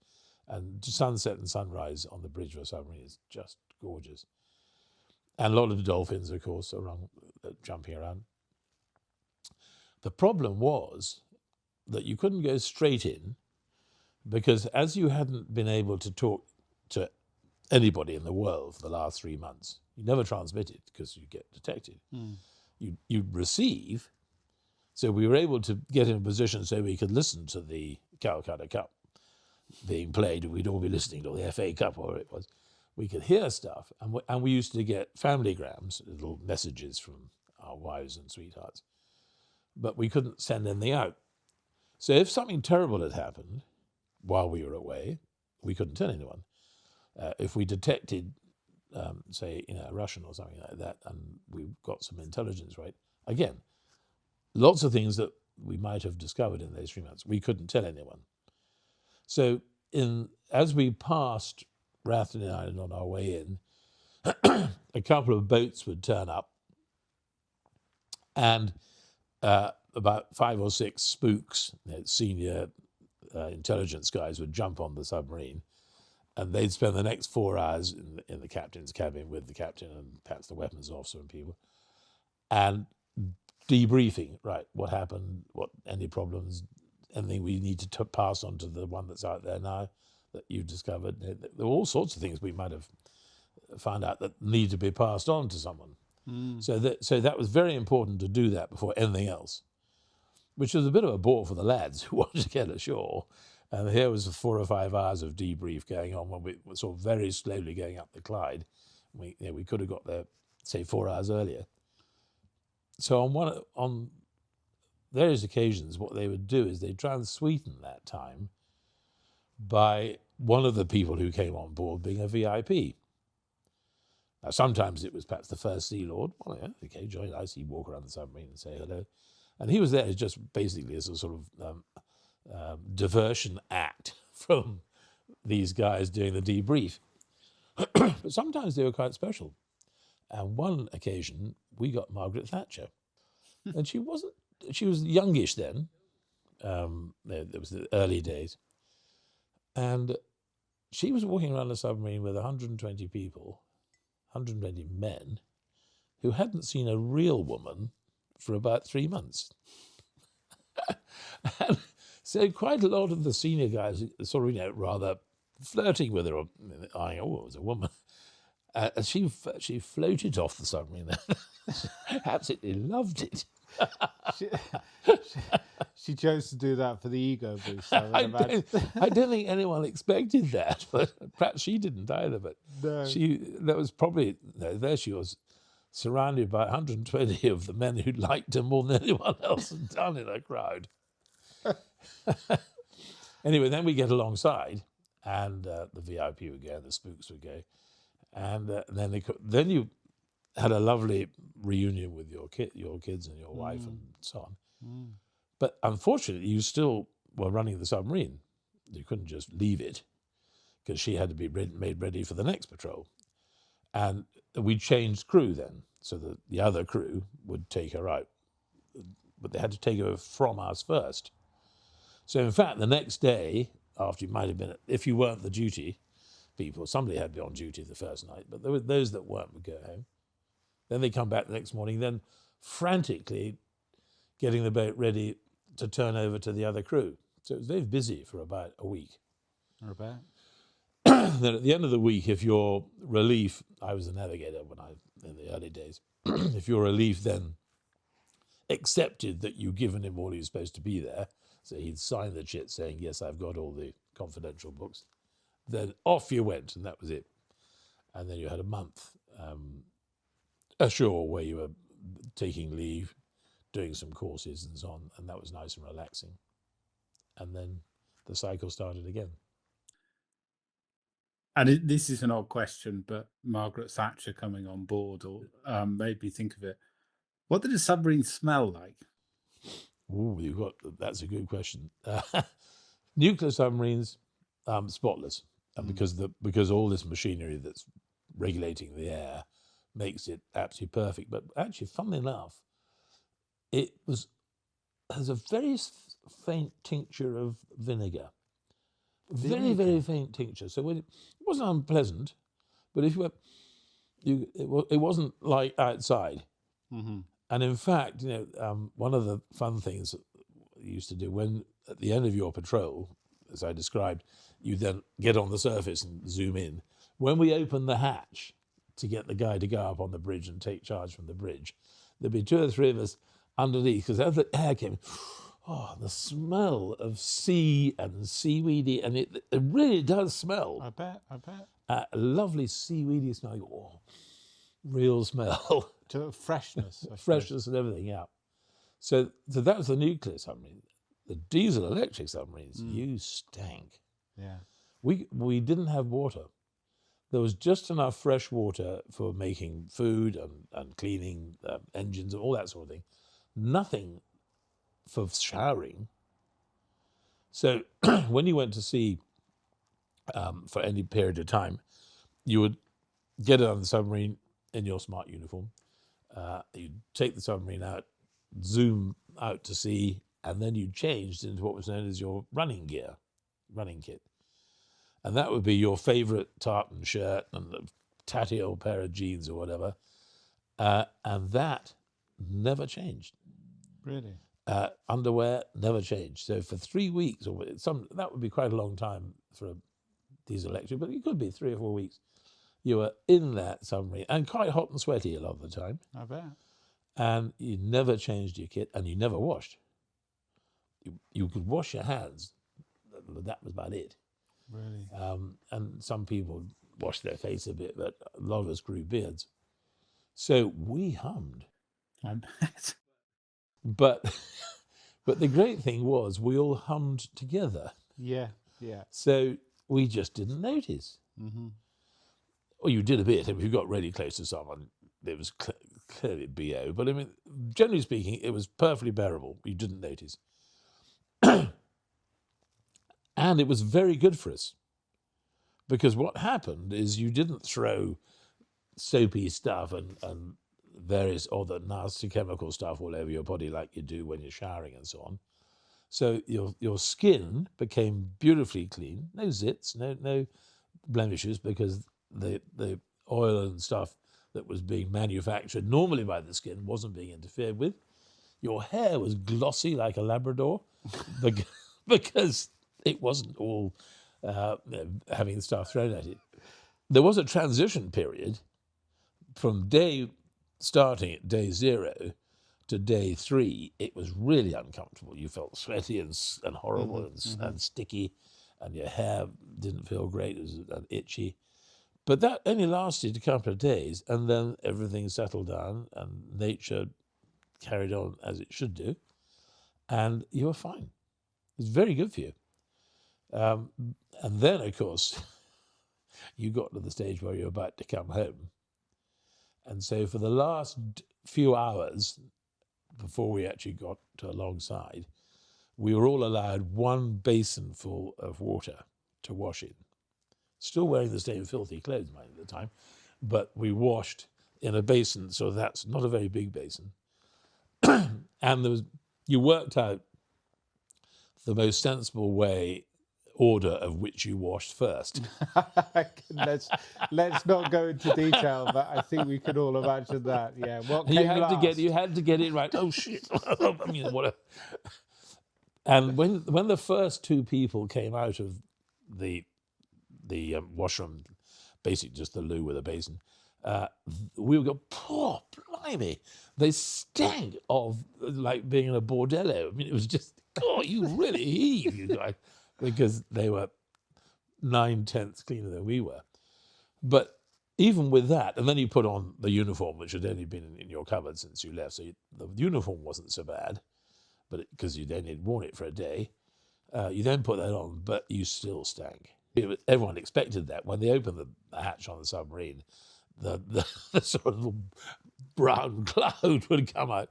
And sunset and sunrise on the bridge of a submarine is just gorgeous. And a lot of dolphins, of course, around, jumping around. The problem was that you couldn't go straight in because as you hadn't been able to talk to anybody in the world for the last 3 months, you never transmitted because you get detected. You'd receive. So we were able to get in a position so we could listen to the Calcutta Cup being played. We'd all be listening to the FA Cup, or it was. We could hear stuff, and we used to get familygrams, little messages from our wives and sweethearts, but we couldn't send anything out. So if something terrible had happened while we were away, we couldn't tell anyone. If we detected, say, a Russian or something like that, and we got some intelligence right, again, lots of things that we might have discovered in those 3 months, we couldn't tell anyone. So as we passed Rathlin Island on our way in, a couple of boats would turn up, and about 5 or 6 spooks, senior intelligence guys, would jump on the submarine, and they'd spend the next 4 hours in the captain's cabin with the captain and perhaps the weapons officer and people, and debriefing, right, what happened, what any problems, anything we need to pass on to the one that's out there now that you've discovered. There were all sorts of things we might have found out that need to be passed on to someone. So that was very important to do that before anything else, which was a bit of a bore for the lads who wanted to get ashore. And here was 4 or 5 hours of debrief going on when we were sort of very slowly going up the Clyde. We could have got there, say, 4 hours earlier. So on various occasions, what they would do is they'd try and sweeten that time by one of the people who came on board being a VIP. Now, sometimes it was perhaps the first Sea Lord. Well, yeah, okay, join us. He'd walk around the submarine and say hello. And he was there just basically as a sort of diversion act from these guys doing the debrief. But sometimes they were quite special. And one occasion, we got Margaret Thatcher. And she was youngish then. There was the early days. And she was walking around the submarine with 120 people, 120 men, who hadn't seen a real woman for about 3 months. And so quite a lot of the senior guys sort of, rather flirting with her, or eyeing, oh, it was a woman. She floated off the submarine. Absolutely loved it. She chose to do that for the ego boost. I don't think anyone expected that, but perhaps she didn't either. But No. There she was, surrounded by 120 of the men who liked her more than anyone else had done in a crowd. Anyway, then we get alongside, and the VIP would go, and the spooks would go, and then you had a lovely reunion with your kids and your wife and so on. But unfortunately, you still were running the submarine. You couldn't just leave it because she had to be made ready for the next patrol. And we changed crew then, so that the other crew would take her out. But they had to take her from us first. So in fact, the next day, after you might have been, if you weren't the duty people, somebody had to be on duty the first night, but there were those that weren't would go home. Then they come back the next morning, then frantically getting the boat ready to turn over to the other crew. So it was very busy for about a week. Or about. Then at the end of the week, if your relief, I was a navigator in the early days, if your relief then accepted that you'd given him all he was supposed to be there, so he'd sign the chit saying, yes, I've got all the confidential books, then off you went, and that was it. And then you had a month ashore where you were taking leave, doing some courses and so on, and that was nice and relaxing. And then the cycle started again. And this is an odd question, but Margaret Thatcher coming on board made me think of it. What did a submarine smell like? Ooh, that's a good question. Nuclear submarines, spotless, and because all this machinery that's regulating the air makes it absolutely perfect. But actually, funnily enough, it has a very faint tincture of vinegar. Very, very faint tincture. So it wasn't unpleasant, but if it wasn't like outside. Mm-hmm. And in fact, one of the fun things that you used to do when at the end of your patrol, as I described, you then get on the surface and zoom in. When we opened the hatch to get the guy to go up on the bridge and take charge from the bridge, there'd be 2 or 3 of us underneath, because as the air came, the smell of sea and seaweedy, and it really does smell. I bet. A lovely seaweedy smell. Oh, real smell. To freshness. Freshness and everything, yeah. So that was the nuclear submarine. The diesel electric submarines, you stank. Yeah. We didn't have water. There was just enough fresh water for making food and cleaning engines and all that sort of thing. Nothing for showering. So when you went to sea for any period of time, you would get on the submarine in your smart uniform. You'd take the submarine out, zoom out to sea, and then you changed into what was known as your running kit. And that would be your favourite tartan shirt and a tatty old pair of jeans or whatever. And that never changed. Really? Underwear never changed. So for 3 weeks, or that would be quite a long time for a diesel electric, but it could be 3 or 4 weeks. You were in that submarine and quite hot and sweaty a lot of the time. I bet. And you never changed your kit and you never washed. You could wash your hands, but that was about it. Really? And some people washed their face a bit, but a lot of us grew beards. So we hummed. I bet. But the great thing was we all hummed together. Yeah, yeah. So we just didn't notice. Mm-hmm. Or you did a bit. If you got really close to someone, it was clearly BO. But I mean, generally speaking, it was perfectly bearable. You didn't notice. And it was very good for us. Because what happened is you didn't throw soapy stuff and various other nasty chemical stuff all over your body like you do when you're showering and so on. So your skin became beautifully clean, no zits, no blemishes, because the oil and stuff that was being manufactured normally by the skin wasn't being interfered with. Your hair was glossy like a Labrador because it wasn't all having stuff thrown at it. There was a transition period from starting at day 0 to day 3. It was really uncomfortable. You felt sweaty and horrible and sticky, and your hair didn't feel great. It was itchy. But that only lasted a couple of days, and then everything settled down and nature carried on as it should do, and you were fine. It was very good for you. And then, of course, you got to the stage where you're about to come home. And so for the last few hours before we actually got to alongside, we were all allowed 1 basin full of water to wash in. Still wearing the same filthy clothes, mind, at the time, but we washed in a basin, so that's not a very big basin. And you worked out the most sensible order of which you washed first. let's not go into detail, but I think we could all imagine that. Yeah, what came last? You had to get it right. Oh shit! I mean, And when the first 2 people came out of the washroom, basically just the loo with a basin, we would go, poor blimey, they stank of like being in a bordello. I mean, it was just, God, you really heave, you guys, because they were 9/10 cleaner than we were. But even with that, and then you put on the uniform, which had only been in your cupboard since you left, so the uniform wasn't so bad, but because you'd only worn it for a day, you then put that on, but you still stank. Everyone expected that. When they opened the hatch on the submarine, the sort of brown cloud would come out.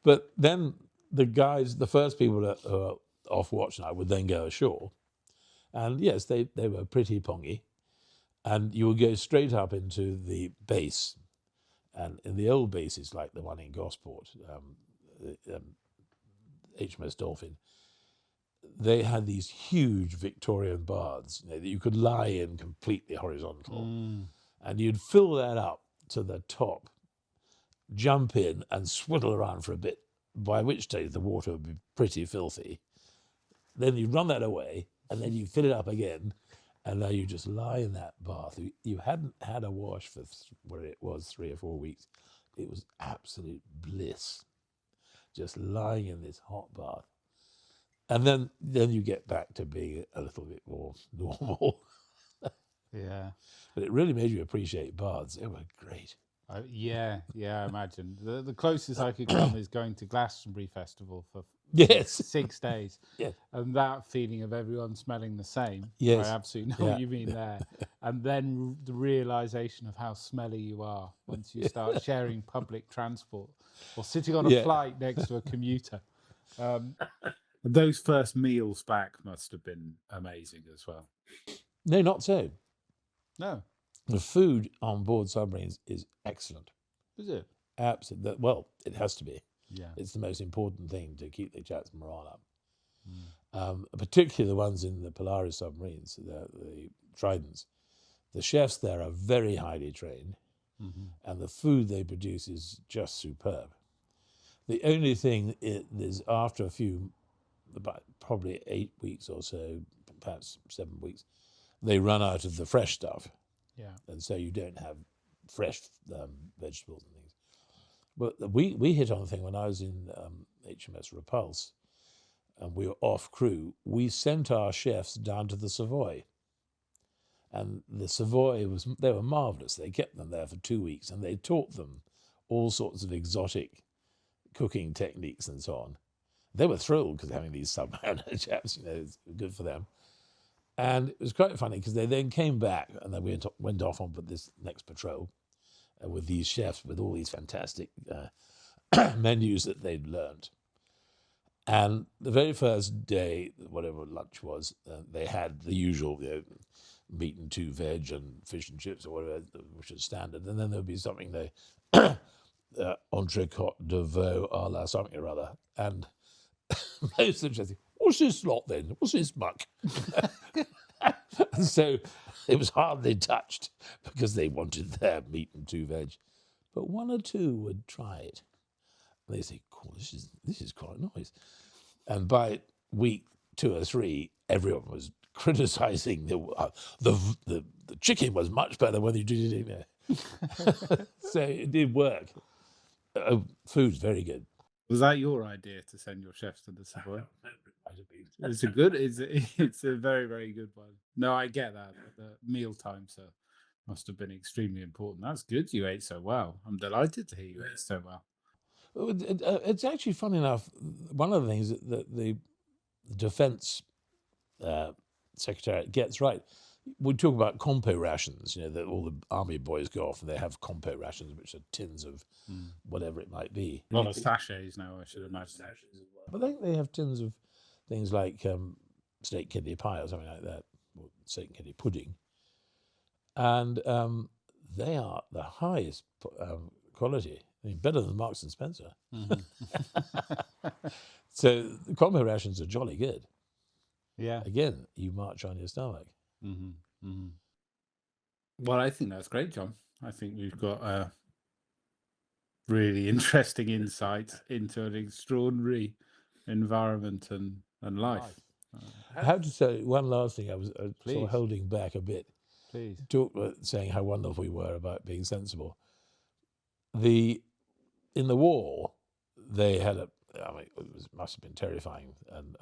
But then the first people that were off watch night would then go ashore. And yes, they were pretty pongy. And you would go straight up into the base. And in the old bases, like the one in Gosport, HMS Dolphin, they had these huge Victorian baths that you could lie in completely horizontal. And you'd fill that up to the top, jump in and swiddle around for a bit, by which stage the water would be pretty filthy. Then you run that away, and then you fill it up again, and now you just lie in that bath. You hadn't had a wash for where it was 3 or 4 weeks. It was absolute bliss, just lying in this hot bath. And then you get back to being a little bit more normal. Yeah. But it really made you appreciate baths. They were great. Yeah, I imagine. The closest I could come is going to Glastonbury Festival for Yes. 6 days. Yes. And that feeling of everyone smelling the same. Yes. I absolutely know what you mean there. And then the realisation of how smelly you are once you start sharing public transport or sitting on a flight next to a commuter. Those first meals back must have been amazing as well. No, not so. No. The food on board submarines is excellent. Is it? Absolutely. Well, it has to be. Yeah. It's the most important thing to keep the chaps' morale up. particularly the ones in the Polaris submarines, the Tridents. The chefs there are very highly trained, and the food they produce is just superb. The only thing is after a few, about probably 8 weeks or so, perhaps 7 weeks, they run out of the fresh stuff. Yeah. And so you don't have fresh vegetables and things. But we hit on the thing when I was in HMS Repulse, and we were off crew. We sent our chefs down to the Savoy. And the Savoy they were marvellous. They kept them there for 2 weeks, and they taught them all sorts of exotic cooking techniques and so on. They were thrilled because having these Submariner chaps, it's good for them. And it was quite funny because they then came back and then we went off on this next patrol with these chefs with all these fantastic menus that they'd learnt. And the very first day, whatever lunch was, they had the usual meat and 2 veg and fish and chips or whatever, which is standard. And then there'd be something entrecôte de veau a la something or other. And most of them said, "What's this lot then? What's this muck?" And so it was hardly touched because they wanted their meat and 2 veg. But 1 or 2 would try it. And they say, "Cool, this is quite nice." And by week 2 or 3, everyone was criticising the chicken was much better when you did it in there. So it did work. Food's very good. Was that your idea to send your chefs to the Savoy? It's a very, very good one. No, I get that. The meal times must have been extremely important. That's good. You ate so well. I'm delighted to hear you ate so well. It's actually funny enough. One of the things that the Defence Secretariat gets right. We talk about compo rations. That all the army boys go off and they have compo rations, which are tins of whatever it might be. A lot of sachets now, I should imagine. But I think they have tins of things like steak kidney pie or something like that, or steak kidney pudding. And they are the highest quality. I mean, better than Marks and Spencer. So the combo rations are jolly good. Yeah. Again, you march on your stomach. Well, I think that's great, John. I think we've got a really interesting insight into an extraordinary environment and life. I have to say one last thing. I was sort Please. of holding back a bit. Please. Saying how wonderful we were about being sensible. In the war, they had must have been terrifying and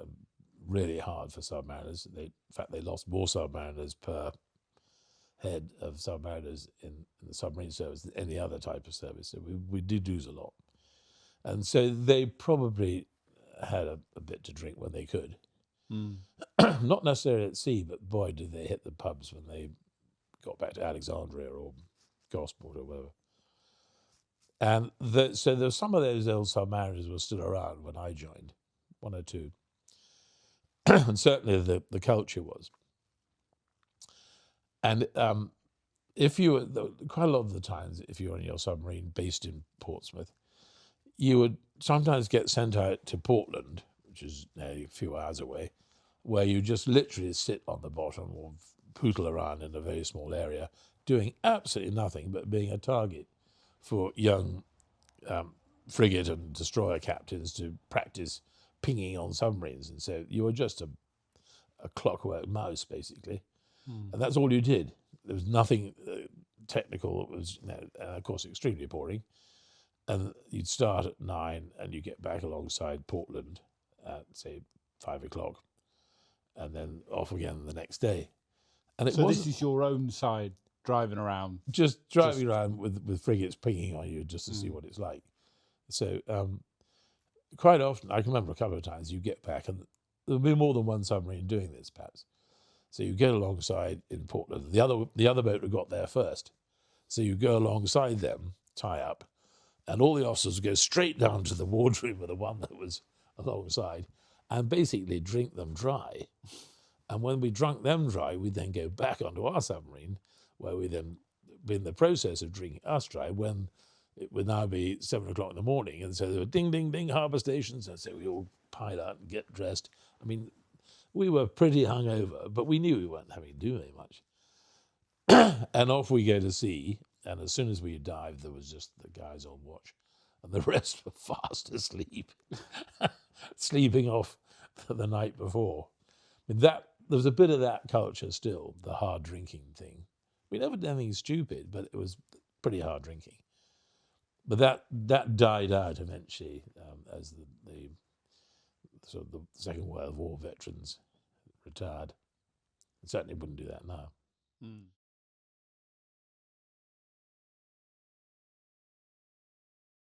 really hard for submariners. In fact, they lost more submariners per head of submariners in the submarine service than any other type of service. So we did lose a lot. And so they probably had a bit to drink when they could. Not necessarily at sea, but boy, did they hit the pubs when they got back to Alexandria or Gosport or whatever. And so there were some of those old submariners were still around when I joined, 1 or 2. And certainly the culture was. And if you were, quite a lot of the times, if you were on your submarine based in Portsmouth, you would sometimes get sent out to Portland, which is a few hours away, where you just literally sit on the bottom or pootle around in a very small area, doing absolutely nothing but being a target for young frigate and destroyer captains to practice pinging on submarines. And so you were just a clockwork mouse, basically. And that's all you did. There was nothing technical. It was, of course, extremely boring. And you'd start at 9 and you get back alongside Portland at, say, 5 o'clock, and then off again the next day. And this is your own side driving around? Just driving around with frigates pinging on you just to see what it's like. So quite often, I can remember a couple of times you get back and there'll be more than one submarine doing this, perhaps. So you get alongside in Portland. The other boat had got there first. So you go alongside them, tie up, and all the officers go straight down to the wardroom of the one that was alongside and basically drink them dry. And when we drunk them dry, we then go back onto our submarine, where we then be in the process of drinking us dry when it would now be 7 o'clock in the morning. And so there were ding, ding, ding, harbour stations. And so we all pile out and get dressed. I mean, we were pretty hungover, but we knew we weren't having to do very much. And off we go to sea. And as soon as we dived, there was just the guys on watch, and the rest were fast asleep, sleeping off the night before. I mean, there was a bit of that culture still, the hard drinking thing. We never did anything stupid, but it was pretty hard drinking. But that died out eventually as the sort of the Second World War veterans retired. I certainly wouldn't do that now. Mm.